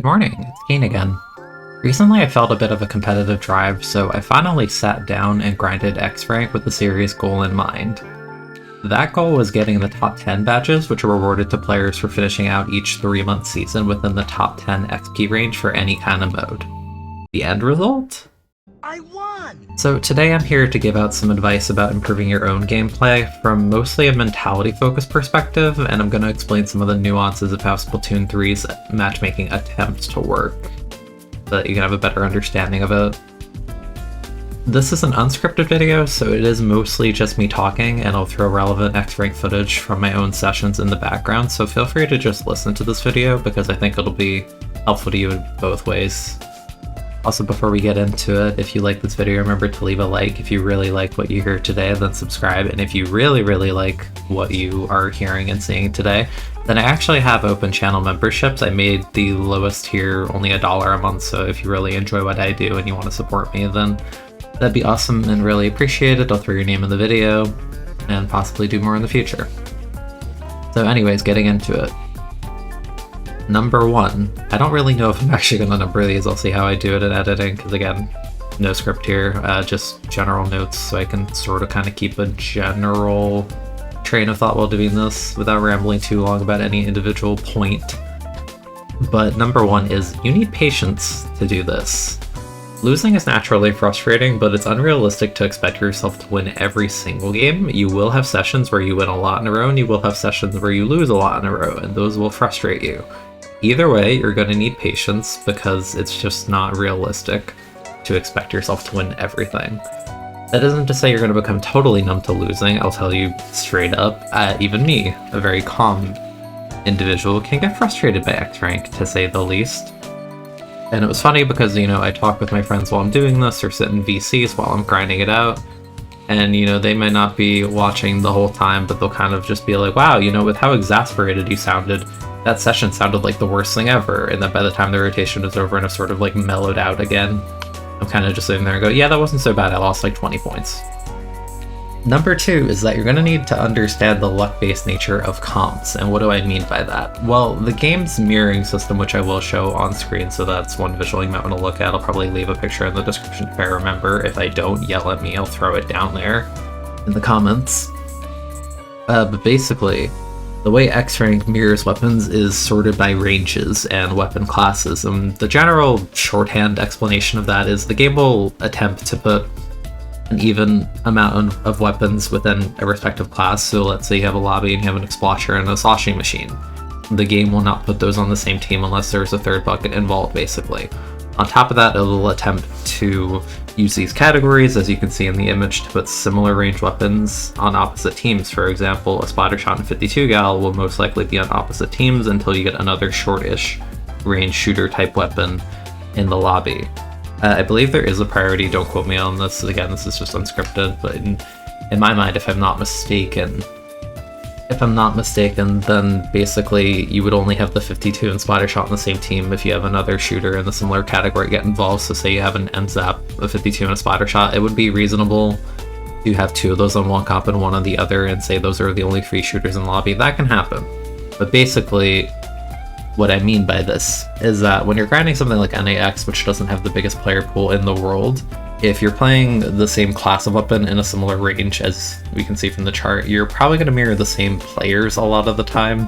morning, it's Keen again. Recently I felt a bit of a competitive drive, so I finally sat down and grinded X rank with a serious goal in mind. That goal was getting the top 10 badges, which are rewarded to players for finishing out each 3-month season within the top 10 XP range for any kind of mode. The end result? I won! So today I'm here to give out some advice about improving your own gameplay from mostly a mentality-focused perspective, and I'm going to explain some of the nuances of how Splatoon 3's matchmaking attempts to work, so that you can have a better understanding of it. This is an unscripted video, so it is mostly just me talking, and I'll throw relevant X-Rank footage from my own sessions in the background, so feel free to just listen to this video because I think it'll be helpful to you in both ways. Also, before we get into it, if you like this video, remember to leave a like. If you really like what you hear today, then subscribe. And if you really like what you are hearing and seeing today, then I actually have open channel memberships. I made the lowest tier only $1 a month, so if you really enjoy what I do and you want to support me, then that'd be awesome and really appreciated. I'll throw your name in the video and possibly do more in the future. So anyways, getting into it. Number 1, I don't really know if I'm actually going to number these. I'll see how I do it in editing, because again, no script here, just general notes, so I can sort of kind of keep a general train of thought while doing this without rambling too long about any individual point. But number 1 is you need patience to do this. Losing is naturally frustrating, but it's unrealistic to expect yourself to win every single game. You will have sessions where you win a lot in a row, and you will have sessions where you lose a lot in a row, and those will frustrate you. Either way, you're going to need patience because it's just not realistic to expect yourself to win everything. That isn't to say you're going to become totally numb to losing. I'll tell you straight up, even me, a very calm individual, can get frustrated by X rank, to say the least. And it was funny because, I talk with my friends while I'm doing this, or sit in VCs while I'm grinding it out, and, they may not be watching the whole time, but they'll kind of just be like, wow, with how exasperated you sounded, that session sounded like the worst thing ever, and then by the time the rotation is over and I've sort of like mellowed out again, I'm kind of just sitting there and go, yeah, that wasn't so bad, I lost like 20 points. Number 2 is that you're going to need to understand the luck-based nature of comps, and what do I mean by that? Well, the game's mirroring system, which I will show on screen, so that's one visual you might want to look at. I'll probably leave a picture in the description if I remember. If I don't, yell at me, I'll throw it down there in the comments. But basically, the way X-Rank mirrors weapons is sorted by ranges and weapon classes, and the general shorthand explanation of that is the game will attempt to put an even amount of weapons within a respective class. So let's say you have a lobby and you have an explosher and a sloshing machine. The game will not put those on the same team unless there's a third bucket involved, basically. On top of that, it will attempt to use these categories, as you can see in the image, to put similar range weapons on opposite teams. For example, a splattershot and 52 gal will most likely be on opposite teams until you get another shortish range shooter type weapon in the lobby. I believe there is a priority, don't quote me on this, again this is just unscripted, but in my mind, if I'm not mistaken, then basically you would only have the 52 and splattershot on the same team if you have another shooter in the similar category get involved. So say you have an MZAP, a 52 and a splattershot, it would be reasonable to have 2 of those on one comp and 1 on the other, and say those are the only 3 shooters in the lobby. That can happen. But basically, what I mean by this is that when you're grinding something like NAX, which doesn't have the biggest player pool in the world, if you're playing the same class of weapon in a similar range, as we can see from the chart, you're probably going to mirror the same players a lot of the time.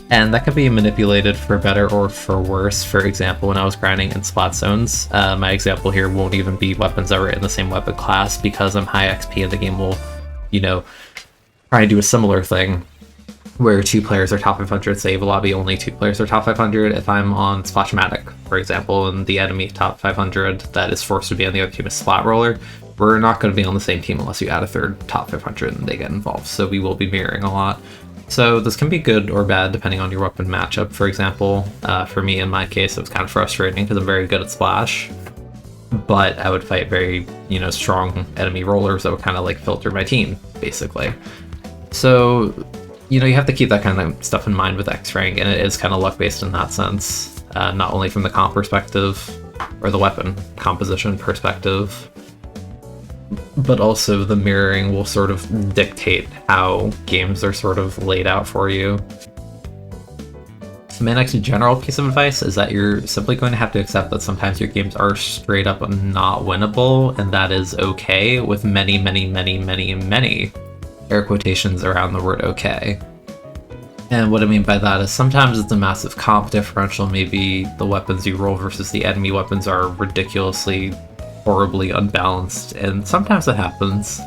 And that can be manipulated for better or for worse. For example, when I was grinding in splat zones, my example here won't even be weapons that were in the same weapon class, because I'm high XP and the game will, try and do a similar thing where 2 players are top 500, say a lobby only 2 players are top 500. If I'm on Splashmatic, for example, and the enemy top 500 that is forced to be on the other team is Splat Roller, we're not going to be on the same team unless you add a third top 500 and they get involved, so we will be mirroring a lot. So this can be good or bad depending on your weapon matchup. For example, for me in my case, it was kind of frustrating because I'm very good at Splash, but I would fight very, strong enemy rollers that would kind of like filter my team, basically. So you have to keep that kind of stuff in mind with X-Rank, and it is kind of luck-based in that sense, not only from the comp perspective, or the weapon composition perspective, but also the mirroring will sort of dictate how games are sort of laid out for you. My next general piece of advice is that you're simply going to have to accept that sometimes your games are straight up not winnable, and that is okay, with many, many, many, many, many air quotations around the word okay. And what I mean by that is sometimes it's a massive comp differential. Maybe the weapons you roll versus the enemy weapons are ridiculously, horribly unbalanced, and sometimes it happens.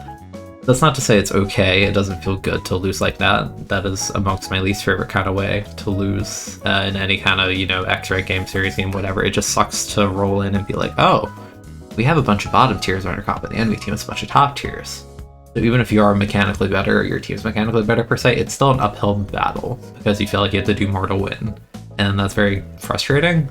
That's not to say it's okay. It doesn't feel good to lose like that. That is amongst my least favorite kind of way to lose in any kind of, you know, X-rank game, series game, whatever. It just sucks to roll in and be like, oh, we have a bunch of bottom tiers on our comp, and the enemy team has a bunch of top tiers. So even if you are mechanically better, or your team's mechanically better per se, it's still an uphill battle because you feel like you have to do more to win. And that's very frustrating.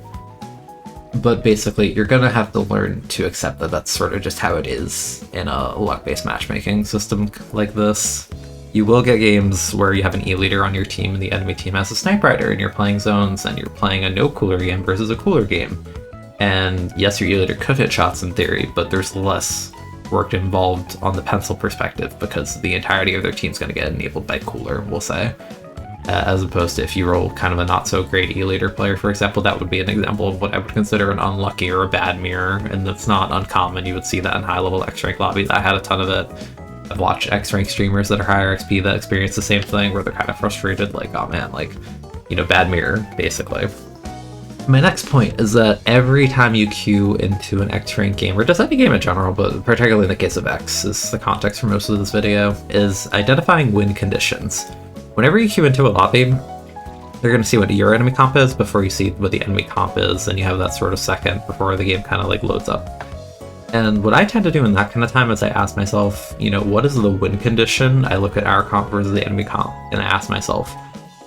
But basically, you're gonna have to learn to accept that that's sort of just how it is in a luck-based matchmaking system like this. You will get games where you have an E-leader on your team and the enemy team has a sniper rider, and you're playing zones and you're playing a no-cooler game versus a cooler game. And yes, your E-leader could hit shots in theory, but there's less work involved on the pencil perspective because the entirety of their team's going to get enabled by cooler, we'll say. As opposed to if you roll kind of a not so great E-leader player, for example, that would be an example of what I would consider an unlucky or a bad mirror, and that's not uncommon. You would see that in high-level X-rank lobbies. I had a ton of it. I've watched X-rank streamers that are higher XP that experience the same thing, where they're kind of frustrated, like, oh man, like, you know, bad mirror, basically. My next point is that every time you queue into an X-rank game, or just any game in general, but particularly in the case of X, is the context for most of this video, is identifying win conditions. Whenever you queue into a lobby, you're going to see what your enemy comp is before you see what the enemy comp is, and you have that sort of second before the game kind of like loads up. And what I tend to do in that kind of time is I ask myself, you know, what is the win condition? I look at our comp versus the enemy comp, and I ask myself,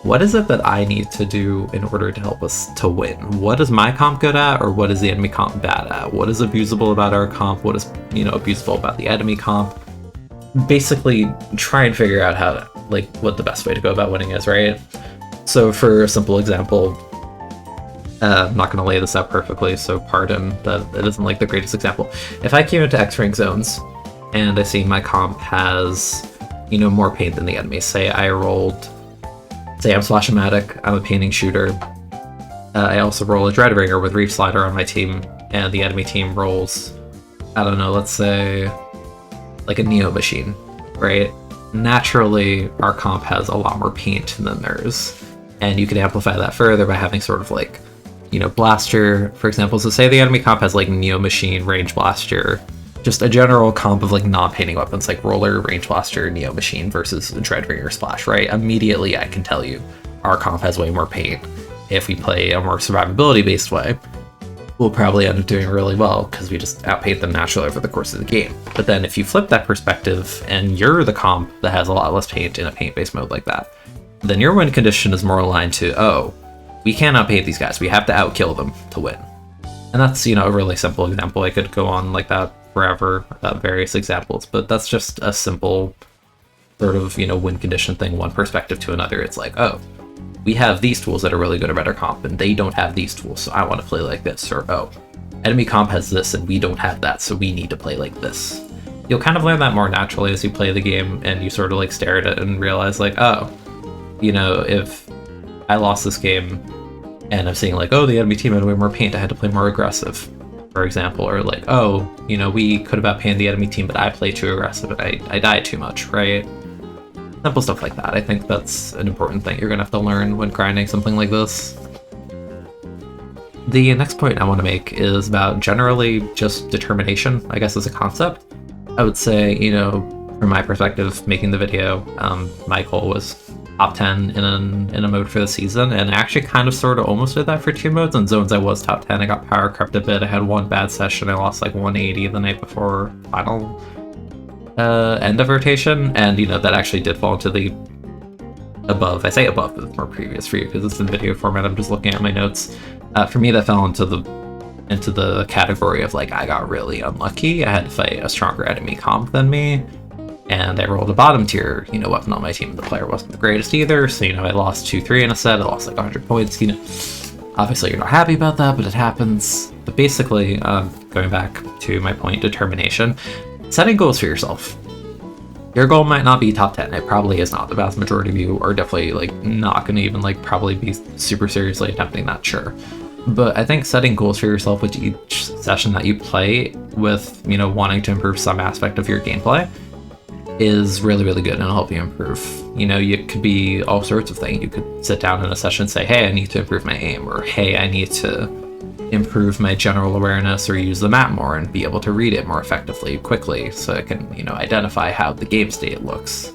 what is it that I need to do in order to help us to win? What is my comp good at, or what is the enemy comp bad at? What is abusable about our comp? What is, you know, abusable about the enemy comp? Basically, try and figure out how to, like, what the best way to go about winning is, right? So for a simple example, I'm not going to lay this out perfectly, so pardon that it isn't like the greatest example. If I queue into X-rank zones, and I see my comp has, you know, more paint than the enemy, say I'm Splash-O-Matic, I'm a painting shooter, I also roll a Dreadringer with Reef Slider on my team, and the enemy team rolls, I don't know, let's say, like a Neo Machine, right? Naturally, our comp has a lot more paint than theirs, and you can amplify that further by having sort of like, you know, Blaster, for example. So say the enemy comp has like Neo Machine, Range Blaster, just a general comp of like non-painting weapons like Roller, Range Blaster, Neo Machine versus Dreadringer, Splash, right? Immediately I can tell you our comp has way more paint. If we play a more survivability based way, we'll probably end up doing really well because we just outpaint them naturally over the course of the game. But then if you flip that perspective and you're the comp that has a lot less paint in a paint-based mode like that, then your win condition is more aligned to, oh, we can't outpaint these guys, we have to outkill them to win. And that's, you know, a really simple example. I could go on like that forever about various examples, but that's just a simple sort of, you know, win condition thing, one perspective to another. It's like, oh, we have these tools that are really good at better comp, and they don't have these tools, so I want to play like this. Or, oh, enemy comp has this, and we don't have that, so we need to play like this. You'll kind of learn that more naturally as you play the game, and you sort of like stare at it and realize like, oh, you know, if I lost this game, and I'm seeing like, oh, the enemy team had way more paint, I had to play more aggressive, for example. Or like, oh, you know, we could have outpainted the enemy team, but I played too aggressive, and I died too much, right? Simple stuff like that. I think that's an important thing you're gonna have to learn when grinding something like this. The next point I want to make is about generally just determination, I guess, as a concept. I would say, you know, from my perspective, making the video, my goal was top 10 in a mode for the season, and I actually kind of sort of almost did that for 2 modes. In zones I was top 10, I got power crept a bit, I had one bad session, I lost like 180 the night before final end of rotation, and you know, that actually did fall into the above. I say above, but it's more previous for you because it's in video format, I'm just looking at my notes. For me, that fell into the category of like, I got really unlucky, I had to fight a stronger enemy comp than me, and I rolled a bottom tier, you know, weapon on my team. The player wasn't the greatest either, so, you know, I lost 2-3 in a set, I lost like 100 points, you know. Obviously, you're not happy about that, but it happens. But basically, going back to my point, determination, setting goals for yourself. Your goal might not be top 10. It probably is not. The vast majority of you are definitely like not going to even like probably be super seriously attempting that, sure. But I think setting goals for yourself with each session that you play with, you know, wanting to improve some aspect of your gameplay is really, really good and it'll help you improve. You know, it could be all sorts of things. You could sit down in a session and say, hey, I need to improve my aim, or hey, I need to improve my general awareness or use the map more and be able to read it more effectively, quickly, so I can, you know, identify how the game state looks.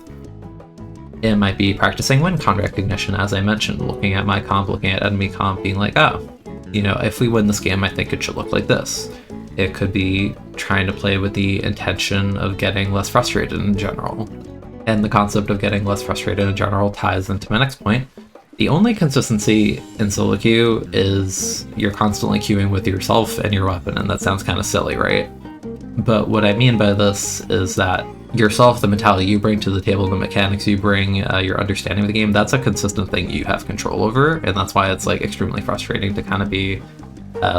It might be practicing win con recognition, as I mentioned, looking at my comp, looking at enemy comp, being like, oh, you know, if we win this game, I think it should look like this. It could be trying to play with the intention of getting less frustrated in general. And the concept of getting less frustrated in general ties into my next point. The only consistency in solo queue is you're constantly queuing with yourself and your weapon, and that sounds kind of silly, right? But what I mean by this is that yourself, the mentality you bring to the table, the mechanics you bring, your understanding of the game, that's a consistent thing you have control over, and that's why it's like extremely frustrating to kind of be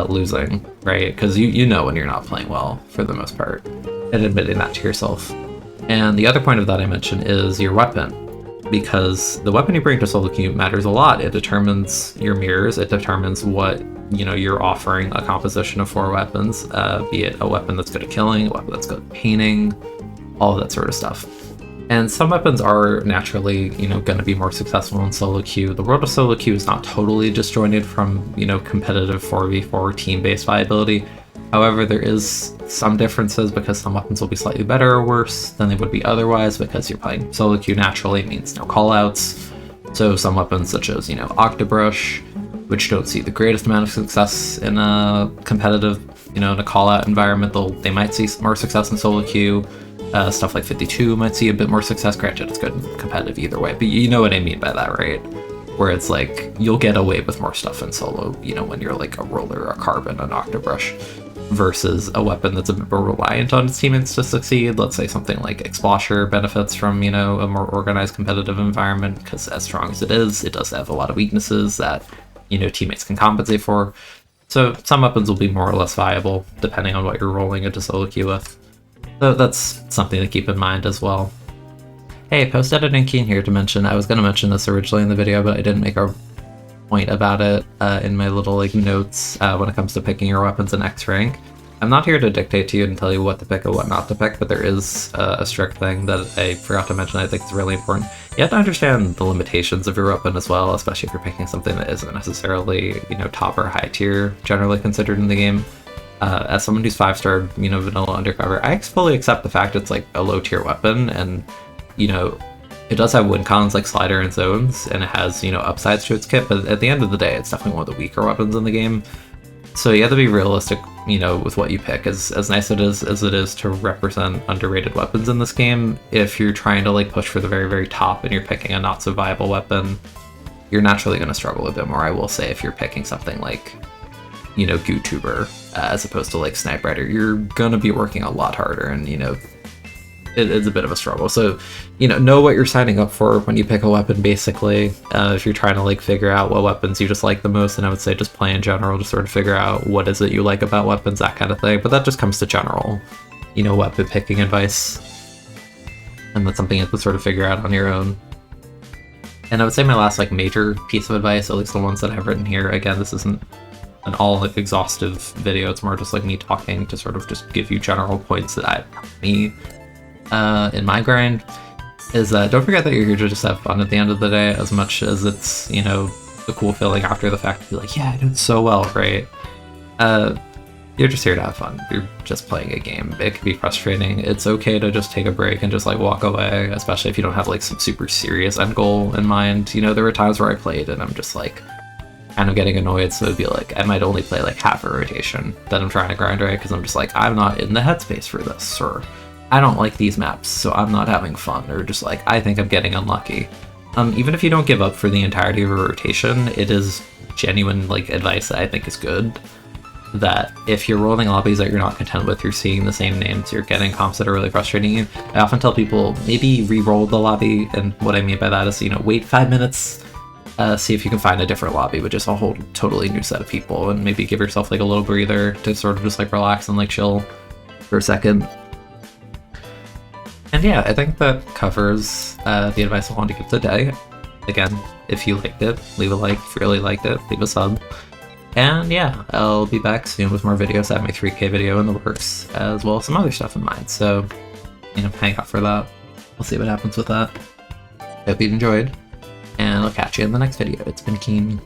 losing, right? Because you know when you're not playing well for the most part, and admitting that to yourself. And the other point of that I mentioned is your weapon. Because the weapon you bring to solo queue matters a lot. It determines your mirrors, it determines what, you know, you're offering a composition of 4 weapons, be it a weapon that's good at killing, a weapon that's good at painting, all of that sort of stuff. And some weapons are naturally, you know, going to be more successful in solo queue. The world of solo queue is not totally disjointed from, you know, competitive 4v4 team-based viability. However, there is some differences because some weapons will be slightly better or worse than they would be otherwise, because you're playing solo queue naturally means no callouts. So some weapons such as, you know, Octobrush, which don't see the greatest amount of success in a competitive, you know, in a callout environment, they might see more success in solo queue. Stuff like 52 might see a bit more success. Granted, it's good and competitive either way, but you know what I mean by that, right? Where it's like, you'll get away with more stuff in solo, you know, when you're like a roller, a carbon, an Octobrush, versus a weapon that's a bit more reliant on its teammates to succeed. Let's say something like Explosher benefits from, you know, a more organized competitive environment, because as strong as it does have a lot of weaknesses that, you know, teammates can compensate for. So some weapons will be more or less viable depending on what you're rolling into solo queue with. So that's something to keep in mind as well. Hey, post-editing Keen here to mention, I was going to mention this originally in the video, but I didn't make a point about it in my little like notes when it comes to picking your weapons in X rank. I'm not here to dictate to you and tell you what to pick and what not to pick, but there is a strict thing that I forgot to mention I think is really important. You have to understand the limitations of your weapon as well, especially if you're picking something that isn't necessarily, you know, top or high tier generally considered in the game. As someone who's 5-star, you know, vanilla undercover, I fully accept the fact it's like a low tier weapon, and, you know, it does have win cons like Slider and Zones, and it has, you know, upsides to its kit, but at the end of the day, it's definitely one of the weaker weapons in the game. So you have to be realistic, you know, with what you pick. As nice as it is to represent underrated weapons in this game, if you're trying to like push for the very, very top and you're picking a not so viable weapon, you're naturally going to struggle a bit more, I will say, if you're picking something like, you know, GooTuber, as opposed to like Snipe Rider. You're going to be working a lot harder, and, you know, it's a bit of a struggle. So, you know what you're signing up for when you pick a weapon, basically. If you're trying to like figure out what weapons you just like the most, and I would say just play in general to sort of figure out what is it you like about weapons, that kind of thing. But that just comes to general, you know, weapon picking advice, and that's something you have to sort of figure out on your own. And I would say my last like major piece of advice, at least the ones that I've written here, again, this isn't an all like exhaustive video, it's more just like me talking to sort of just give you general points that I've helped me in my grind, is that don't forget that you're here to just have fun at the end of the day, as much as it's, you know, the cool feeling after the fact to be like, yeah, I did so well, right? You're just here to have fun. You're just playing a game. It can be frustrating. It's okay to just take a break and just like walk away, especially if you don't have like some super serious end goal in mind. You know, there were times where I played and I'm just like kind of getting annoyed, so it'd be like I might only play like half a rotation that I'm trying to grind right, because I'm just like, I'm not in the headspace for this, or I don't like these maps, so I'm not having fun, or just like I think I'm getting unlucky. Even if you don't give up for the entirety of a rotation, it is genuine like advice that I think is good, that if you're rolling lobbies that you're not content with, you're seeing the same names, you're getting comps that are really frustrating you, I often tell people maybe re-roll the lobby, and what I mean by that is, you know, wait 5 minutes, see if you can find a different lobby with just a whole totally new set of people, and maybe give yourself like a little breather to sort of just like relax and like chill for a second. And yeah, I think that covers the advice I wanted to give today. Again, if you liked it, leave a like. If you really liked it, leave a sub. And yeah, I'll be back soon with more videos. I have my 3K video in the works, as well as some other stuff in mind. So, hang out for that. We'll see what happens with that. Hope you enjoyed, and I'll catch you in the next video. It's been Keen.